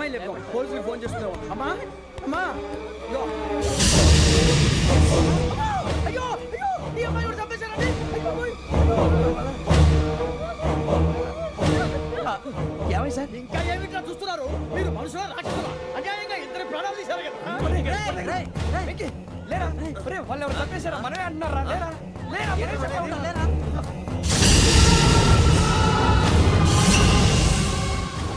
అమ్మాయి లేదు, పోలీసులకు ఫోన్ చేస్తున్నావు. అమ్మా అమ్మా అయ్యో అయ్యో ఈ అమ్మాయి కూడా చంపేశారండి. ఏమై సార్ ఇంకా ఏమిట్లా చూస్తున్నారు? మీరు మనుషుల రాక్షసులా? అన్యాయంగా ఇద్దరు ప్రాణాలు తీశారు కదా. లేరా వాళ్ళు ఎవరు చంపేశారా? మనమే అంటున్నారా? లేరా లేరా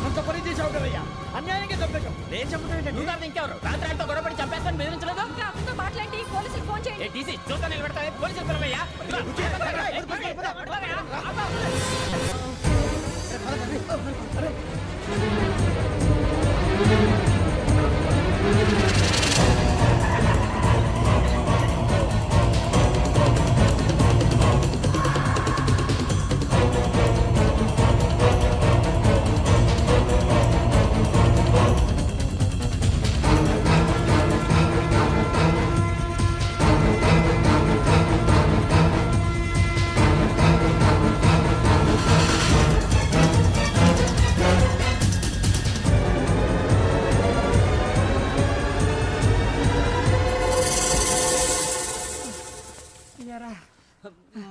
అంత పని చేసావు కదయ్యా, అన్యాయంగా చంపేశావు. నేను చంపడం నువ్వు కాదు ఇంకెవరు? రాత్రి గొడవపడి చంపేస్తాను బెదిరించలేదు. మాట్లాడి పోలీసులకు ఫోన్ చేయండి. టీసీ చూస్తా నిలబెడతా పోలీసులు పిలవయ్యా.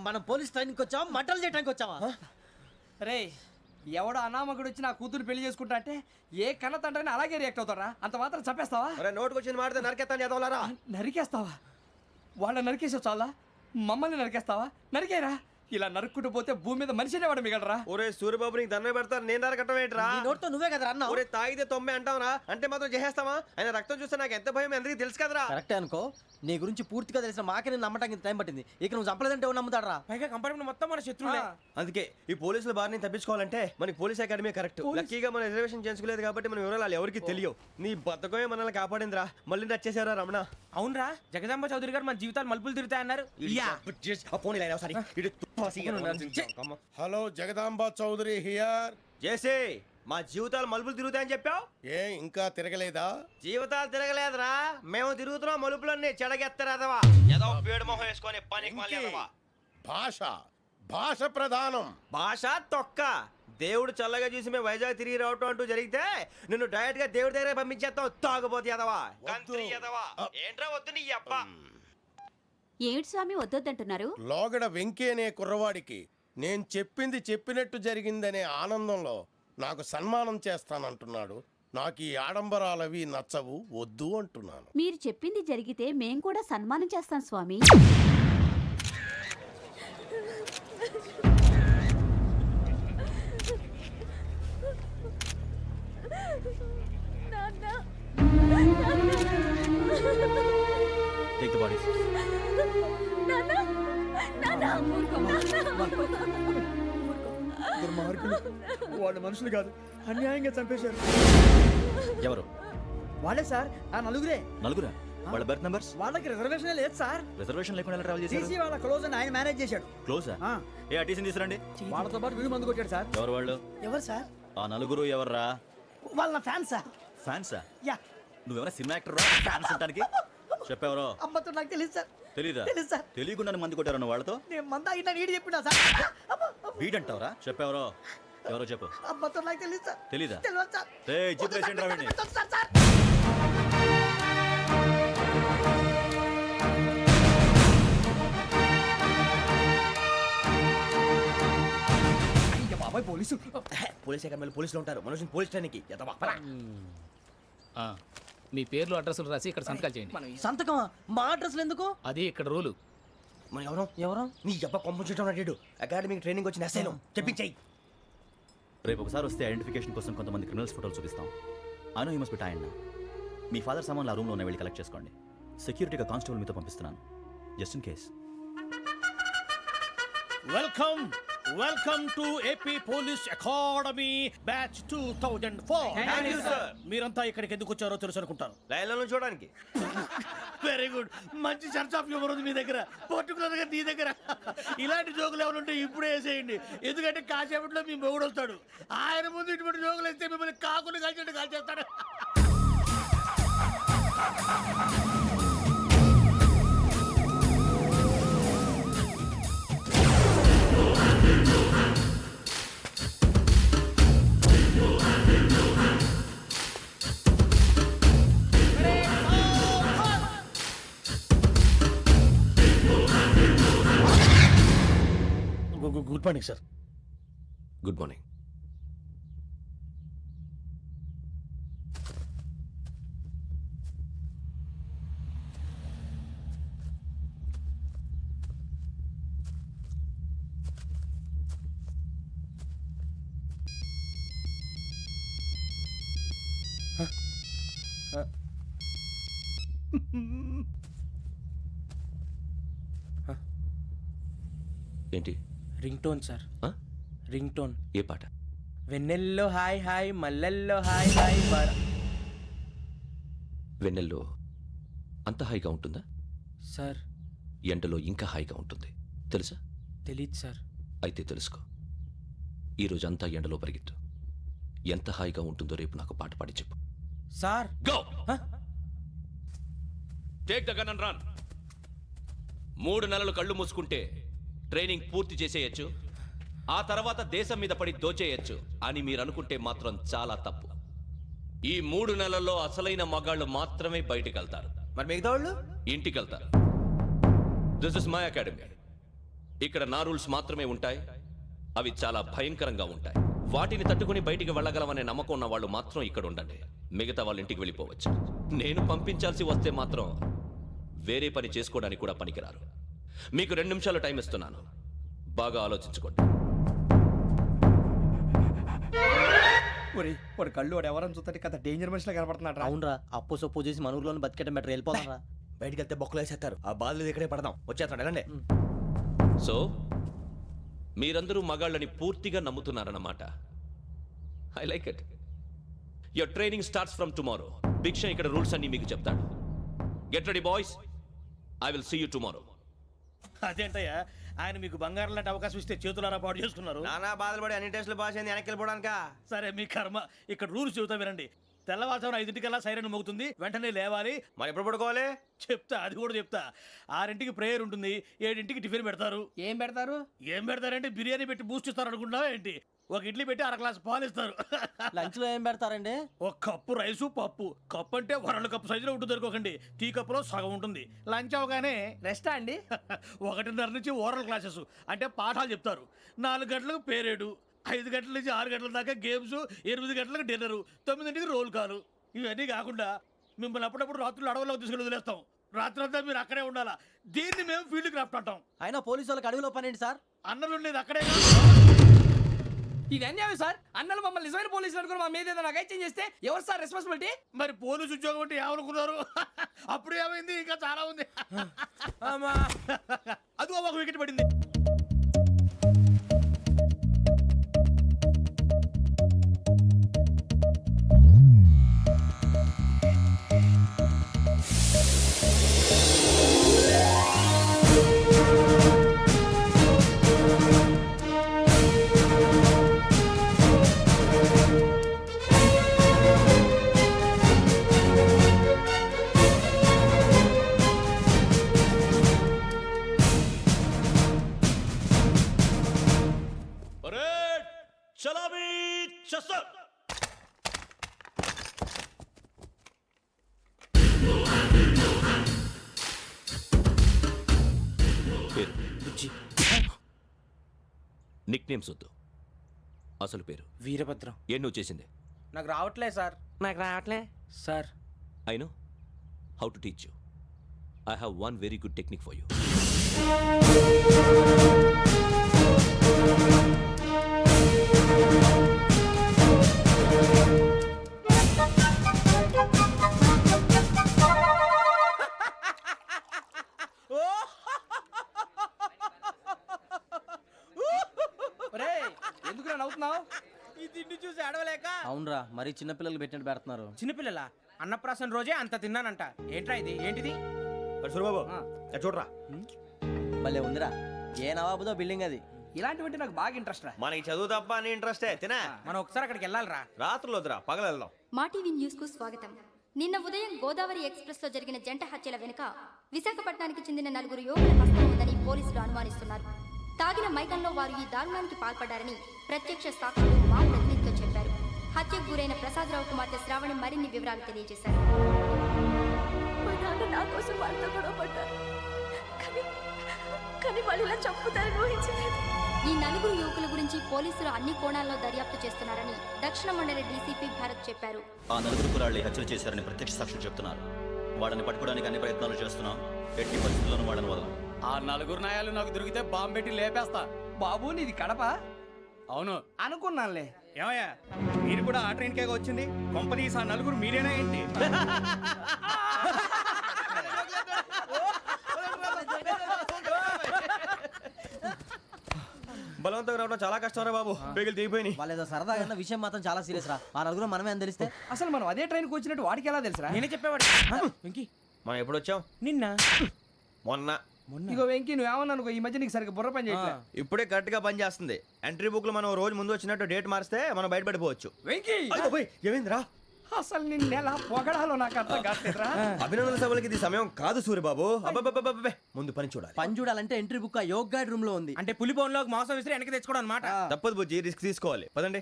మనం పోలీస్ ట్రైనింగ్కి వచ్చావా, మంటలు చేయడానికి వచ్చావా? రే ఎవడో అనామకుడు వచ్చి నా కూతురు పెళ్లి చేసుకుంటా అంటే ఏ కన్న తండ్రిని అలాగే రియాక్ట్ అవుతారా? అంత మాత్రం చంపేస్తావా? నోటుకు వచ్చింది మాడితే నరికేస్తాను చదవాలరా. నరికేస్తావా? వాళ్ళ నరికేసావు చాలా, మమ్మల్ని నరికేస్తావా? నరికేరా. ఇలా నరుక్కుంటూ పోతే భూమి మీద మనిషినే వాడు మిగలరా. ఒరే సూర్యబాబు నీకు దండ పెడతాను, నేను నరకటం ఏంట్రా? నీ నోటితో నువ్వే కదా అన్నా. ఒరే తాగితే తొమ్మే అంటావరా? అంటే మాత్రం చేసేస్తావా? ఆయన రక్తం చూస్తే నాకు ఎంత భయం అందరికీ తెలుసు కదరా. కరెక్టే అనుకో, నీ గురించి పూర్తిగా తెలిసిన మాకే నేను నమ్మటానికి టైం పట్టింది. ఇక నువ్వు చంపలేదంటే ఎవరు నమ్ముతాడరా? పైగా కంపార్ట్మెంట్ మొత్తం మన శత్రువులే. అందుకే ఈ పోలీసుల బారిని తప్పించుకోవాలంటే మనకి పోలీస్ అకాడమీ కరెక్ట్. లక్కీగా మన రిజర్వేషన్ చేసుకోలేదు కాబట్టి మన వివరాలు ఎవరికి తెలియవు. నీ బతకమే మనల్ని కాపాడిందిరా. మళ్ళీ నచ్చేసారా రమణ? అవునరా, జగదాంబ చౌదరి గారు మన జీవితాలు మలుపులు తిరుగుతాయన్నారు. Hello, Jagadamba Chowdary here. జేసే మా జీవితాలు మలుపులు తిరుగుతాయని చెప్పావు, ఏ ఇంకా తిరగలేదా? జీవితాలు తిరగలేదురా, మేము తిరుగుతున్నాం మలుపులన్నీ. చెడగెత్తరాదవా ఏదో పేడు మొహం వేసుకొని పనికి భాష భాష ప్రధానం. భాష తొక్క. దేవుడు చల్లగా చూసి మేము వైజాగ్ తిరిగి రావటం అంటూ జరిగితే నిన్ను డైరెక్ట్ గా దేవుడి దగ్గర పంపించేస్తావు. తాగుబోతు ఎదవా, గంత్రి ఎదవా. ఏంట్రా వద్దు నీ అప్ప. ఏమిటి స్వామి వద్దొద్దంటున్నారు? లోగడ వెంకీ అనే కుర్రవాడికి నేను చెప్పింది చెప్పినట్టు జరిగిందనే ఆనందంలో నాకు సన్మానం చేస్తానంటున్నాడు. నాకు ఈ ఆడంబరాలవి నచ్చవు, వద్దు అంటున్నాను. మీరు చెప్పింది జరిగితే మేం కూడా సన్మానం చేస్తాం స్వామి. Take the bodies. వాళ్ళు మనుషులు కాదు, అన్యాయంగా చంపేశారు. ఎవరు? వాళ్ళే సార్, ఆ నలుగురే. నలుగురా? వాళ్ళ బర్త్ నంబర్స్? వాళ్ళకి రిజర్వేషన్ లేదు సార్. రిజర్వేషన్ లేకుండా ఎలా ట్రావెల్ చేశారు? టీసీ వాళ్ళ క్లోజ్ అని ఆయన మేనేజ్ చేశాడు. క్లోజా? ఏ టీసీని తీసుకురండి. వాళ్ళతో పాటు వీడు మందు కొట్టాడు సార్. ఎవరు వాళ్ళు? ఎవరు సార్? ఆ నలుగురు ఎవర్రా? వాళ్ళ ఫ్యాన్స్ సార్. ఫ్యాన్సా? యా. నువ్వేమైనా సినిమా యాక్టర్ రా ఫ్యాన్స్ అంటానికి? చెప్పెవరో? అమ్మతో నాకు తెలియదు సార్. తెలీదా? తెలుసు సార్. తెలియకుండా మంది కొట్టారు నువ్వు వాళ్ళతో? నేను మంద అయినా నీడి చెప్పినా సార్. వీడంటావరా? చెప్పెవరో? ఎవరో చెప్పు. అమ్మతో నాకు తెలియదు సార్. తెలీదా? తెలియదు సార్. జీప్ రేషన్ రా వీడిని. సార్ బాబాయ్ పోలీసు. పోలీస్ అకాడమీలో పోలీసులు ఉంటారు, మనుషులు పోలీస్ ట్రైనింగ్కి ఎదవా. మీ పేర్లు అడ్రస్లు రాసి ఇక్కడ సంతకాలు చేయండి. సంతకమా? మా అడ్రస్లు ఎందుకు? అది ఇక్కడ రూలు. మన ఎవరు నీ అబ్బా పంపించడం అడిగాడు. అకాడమిక్ ట్రైనింగ్ వచ్చిన అసైలం చెప్పించాయి. రేపు ఒకసారి వస్తే ఐడెంటిఫికేషన్ కోసం కొంతమంది క్రిమినల్స్ ఫోటోలు చూపిస్తాం. I know you must be tired now. Me father సామాన్లు ఆ రూమ్లో ఉన్న వెళ్ళి కలెక్ట్ చేసుకోండి. సెక్యూరిటీగా కానిస్టేబుల్ మీతో పంపిస్తున్నాను, just in case. Welcome to AP police academy batch 2004. మీరంతా ఇక్కడికి ఎందుకు వచ్చారో తెలుసు అనుకుంటాను. లైన్లను చూడడానికి. వెరీ గుడ్, మంచి చర్చ్ ఆఫ్ హ్యూమర్ ఉంది మీ దగ్గర, పర్టికులర్ గా నీ దగ్గర. ఇలాంటి జోకులు ఎవరు ఉంటే ఇప్పుడే వేసేయండి, ఎందుకంటే కాసేపట్లో మీ మొగుడు వస్తాడు. ఆయన ముందు ఇటువంటి జోకులు వేస్తే మిమ్మల్ని కాకులు కాల్చేట్టు కాల్చేస్తాడు. Morning sir. Good morning. ఏంటి? Ring tone sir. ఆ? Ring tone. ఏ పాట? వెన్నెల్లో హాయ్ హాయ్ మల్లెల్లో హాయ్ హాయ్ వెన్నెల్లో అంత హాయిగా ఉంటుందా? సార్ ఎండలో ఇంకా హాయిగా ఉంటుంది తెలుసా? తెలీదు సార్. అయితే తెలుసుకో. ఈరోజు అంతా ఎండలో పరిగెత్తు. ఎంత హాయిగా ఉంటుందో రేపు నాకు పాట పాడి చెప్పు. Sir go. Take the gun and run. 3 నెలలు కళ్ళు మూసుకుంటే ట్రైనింగ్ పూర్తి చేసేయచ్చు, ఆ తర్వాత దేశం మీద పడి దోచేయచ్చు అని మీరు అనుకుంటే మాత్రం చాలా తప్పు. ఈ 3 నెలల్లో అసలైన మగాళ్ళు మాత్రమే బయటికి వెళ్తారు. మరి మిగతా వాళ్ళు ఇంటికి వెళ్తారు. This is my academy. ఇక్కడ నా రూల్స్ మాత్రమే ఉంటాయి. అవి చాలా భయంకరంగా ఉంటాయి. వాటిని తట్టుకుని బయటికి వెళ్ళగలమనే నమ్మకం ఉన్న వాళ్ళు మాత్రం ఇక్కడ ఉండండి. మిగతా వాళ్ళు ఇంటికి వెళ్ళిపోవచ్చు. నేను పంపించాల్సి వస్తే మాత్రం వేరే పని చేసుకోవడానికి కూడా పనికిరారు. మీకు 2 నిమిషాలు టైం ఇస్తున్నాను. బాగా ఆలోచించుకోండి. వాడు కళ్ళు వాడు ఎవరైనా చూస్తే కదా డేంజర్ మనిషిలో కనపడుతున్నాడు. అవునరా, అప్పు సొప్పు చేసి మన ఊర్లో బతికేయడం బెటర్. వెళ్ళిపోతారా? బయటికి వెళ్తే బొక్కలు వేసేస్తారు. ఆ బాధలు ఇక్కడే పడదాం. వచ్చేస్తాడు వెళ్ళండి. సో మీరందరూ మగాళ్ళని పూర్తిగా నమ్ముతున్నారన్నమాట. I like it. Your training starts from tomorrow. Bhiksha ఇక్కడ రూల్స్ అన్ని మీకు చెప్తాడు. Get ready boys. I will see you tomorrow. అదేంటయ్యా, ఆయన మీకు బంగారం లాంటి అవకాశం ఇస్తే చేతులారా పాటు చేసుకున్నారు. నానా బాధలు పడి అన్ని టెస్టులు పాస్ అయింది వెనక్కి వెళ్ళిపోవడానికా? సరే మీ కర్మ. ఇక్కడ రూల్స్ చెబుతా వినండి. తెల్లవారుజామున 5 సైరన్ మోగుతుంది, వెంటనే లేవాలి. మరి ఎప్పుడు పడుకోవాలి? చెప్తా, అది కూడా చెప్తా. 6 ప్రేయర్ ఉంటుంది, 7 టిఫిన్ పెడతారు. ఏం పెడతారు? ఏం పెడతారంటే బిర్యానీ పెట్టి బూస్ట్ ఇస్తారు అనుకుంటున్నావా ఏంటి? ఒక ఇడ్లీ పెట్టి 1 గ్లాస్ పాలు ఇస్తారు. లంచ్ లో ఏం పెడతారండి? ఒక కప్పు రైసు పప్పు. కప్పు అంటే 1/2 కప్పు సైజులో ఉంటుంది అనుకోకండి. టీ కప్పులో సగం ఉంటుంది. లంచ్ అవగానే రెస్టా అండి? 1:30 నుంచి ఓరల్ క్లాసెస్ అంటే పాఠాలు చెప్తారు. 4 గంటలకు పేరేడు, 5 గంటల నుంచి 6 గంటల దాకా గేమ్స్, 8 గంటలకు డిన్నరు, 9 రోల్ కాలు. ఇవన్నీ కాకుండా మిమ్మల్ని అప్పుడప్పుడు రాత్రులు అడవుల్లో తీసుకెళ్ళి వదిలేస్తాం. రాత్రంతా మీరు అక్కడే ఉండాలా. దీన్ని మేము ఫీల్డ్ క్రాఫ్ట్ అంటాం. అయినా పోలీసు వాళ్ళకి అడవిలో పని ఏంటి సార్? అన్నలు ఉండేది అక్కడే. ఇది అన్యాయం సార్. అన్నలు మమ్మల్ని నిజమైన పోలీసులు అనుకుని మా మీద ఏదైనా అగైత్యం చేస్తే ఎవరు సార్ రెస్పాన్సిబిలిటీ? మరి పోలీసు ఉద్యోగం అంటే ఏమనుకున్నారు? అప్పుడు ఏమైంది? ఇంకా చాలా ఉంది. అది ఒక వికెట్ పడింది. నిక్ నేమ్స్ వద్దు. అసలు పేరు? వీరభద్రం. ఏం నువ్వు చేసింది? నాకు రావట్లే సార్. నాకు రావట్లే sir. I know how to teach you. I have one very good technique for you. ఎందుకు నవ్వుతున్నావు? ఈ తిండి చూసి అడవలేక. అవునరా, మరి చిన్నపిల్లలు పెట్టినట్టు పెడుతున్నారు. చిన్నపిల్లల అన్నప్రాసన రోజే అంత తిన్నానంట. ఏంట్రా ఇది? ఏంటిది? సురబాబు చూడరా. భలే ఉందిరా. ఏ నవాబుదో బిల్డింగ్ అది. ఇలాంటివంటే నాకు బాగా ఇంట్రెస్ట్ రా. మనకి చదువు తప్ప అని ఇంట్రెస్టే. తినా మనం ఒకసారి అక్కడికి వెళ్ళాలిరా. రాత్రులు వద్దురా, పగలు వెళ్దాం. మా టీవీ న్యూస్ కు స్వాగతం. నిన్న ఉదయం గోదావరి ఎక్స్ప్రెస్ లో జరిగిన జంట హత్యల వెనుక విశాఖపట్నానికి చెందిన 4 యువకుల హస్తం ఉందని పోలీసులు అనుమానిస్తున్నారు. తాగిన మైకంలో వారు ఈ దారుణానికి పాల్పడ్డారని ప్రత్యక్ష సాక్షులు మా ప్రతినిధితో చెప్పారు. హత్యకు గురైన ప్రసాదరావు కుమార్తె శ్రావణి మరిన్ని వివరాలు తెలియజేశారు. మా నాన్న నా కోసం వాళ్ళతో గొడవ పడ్డారు, కానీ వాళ్ళు ఇలా చంపుతారని ఊహించలేదు. ఈ నలుగురు యువకుల గురించి పోలీసులు అన్ని కోణాల్లో దర్యాప్తు చేస్తున్నారని దక్షిణ మండలి డీసీపీ భరత్ చెప్పారు. ఆ నలుగురు కురాళ్ళు హత్యలు చేశారని ప్రత్యక్ష సాక్షులు చెప్తున్నారు. వాళ్ళని పట్టుకోవడానికి అన్ని ప్రయత్నాలు చేస్తున్నాం. ఎట్టి పరిస్థితుల్లోనూ వాళ్ళని వదలం. ఆ నలుగురు నాయాలు నాకు దొరికితే బాంబు పెట్టి లేపేస్తా. బాబు నీది కడప? అవును అనుకున్నానులే. ఏమయ్యా మీరు కూడా ఆ ట్రైన్ కేగా వచ్చింది? కంపెనీస్ ఆ నలుగురు మీరేనా ఏంటి? బలవంతంగా రావడం చాలా కష్టం రా బాబు. పేగులు దిగిపోయినాయి. వాళ్ళు ఏదో సరదాగా అన్న విషయం మాత్రం చాలా సీరియస్ రా. ఆ నలుగురు మనమే అని తెలిస్తే అసలు మనం అదే ట్రైన్కి వచ్చినట్టు వాడికి ఎలా తెలుసురా? నేనే చెప్పేవాడు. వెంకీ మనం ఎప్పుడు వచ్చాం? నిన్న మొన్న. ఇగో వెంకీ నువ్వేమన్నా అనుకో, ఈ మధ్య నీకు సరిగ్గా బుర్ర పని చేయట్లే. ఇప్పుడే కరెక్ట్ గా పని చేస్తుంది. ఎంట్రీ బుక్ లో మనం రోజు ముందు వచ్చినట్టు డేట్ మారిస్తే మనం బయటపడిపోవచ్చు. వెంకీ ఏమైందిరా? అసలు నిన్న ఎలా పొగడాలో నాకు అర్థం కావట్లేదురా. అభినందన సభలకి ఇది సమయం కాదు సూర్యబాబు. అబ్బబ్బబ్బబ్బబ్బే, ముందు పని చూడాలి. పని చూడాలంటే ఎంట్రీ బుక్ ఆ యోగ్ గైడ్ రూమ్ లో ఉంది. అంటే పులి బోన్లోకి మాంసం విసిరి వెనక్కి తెచ్చుకోవడం అనమాట. తప్పదు బుజ్జి, రిస్క్ తీసుకోవాలి. పదండి.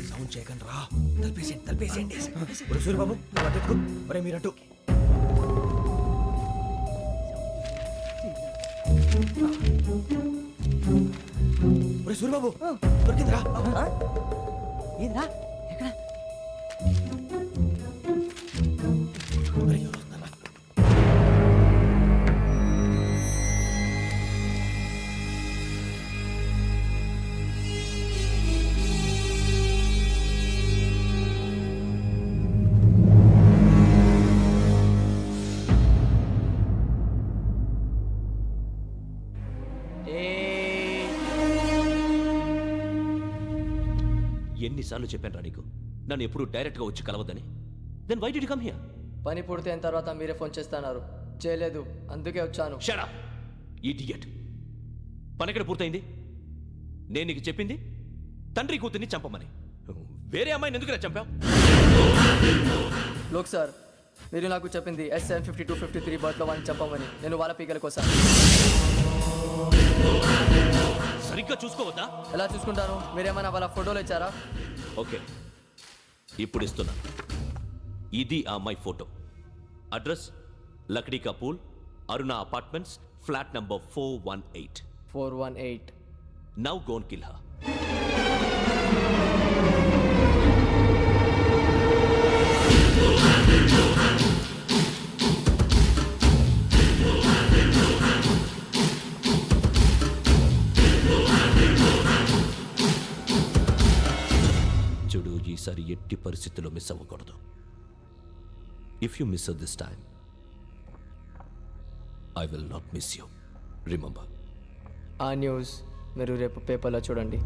సౌండ్ చేయకండి రా. తలపేసేయండి. ఒరే సూర్యబాబు నువ్వు అటు ఎత్తుకో. ఒరే మీరు అటు. ఒరే సూర్యబాబు దొరికిందిరా. ఏంద్రా ఎక్కడ? ఒరే, ఎవరు వస్తున్నారా? ఎన్నిసార్లు చెప్పాను రా నీకు నన్ను ఎప్పుడు డైరెక్ట్గా వచ్చి కలవద్దని? Then why did you come here? పని పూర్తయిన తర్వాత మీరే ఫోన్ చేస్తున్నారు. చేయలేదు, అందుకే వచ్చాను. Shut up idiot. పని ఎక్కడ పూర్తయింది? నేను నీకు చెప్పింది తండ్రి కూతుర్ని చంపమని. వేరే అమ్మాయిని ఎందుకు చంపావు? లోక్ సార్, మీరు నాకు చెప్పింది SN 5253 బర్త్లో వాళ్ళని చంపమని. నేను వాళ్ళ పీకల కోసం. సరిగ్గా చూసుకోవద్దా? ఎలా చూసుకుంటాను? మీరేమైనా వాళ్ళ ఫోటోలు ఇచ్చారా? ఓకే, ఇప్పుడు ఇస్తున్నా. ఇది ఆ అమ్మాయి photo. Address Lakdi కపూల్, Aruna apartments, flat number 418. 418. Now go and kill her. చూడు, ఈసారి ఎట్టి పరిస్థితుల్లో మిస్ అవ్వకూడదు. If you miss this time I will not miss you. Remember. ఆ న్యూస్ మీరు రేపు పేపర్లో చూడండి.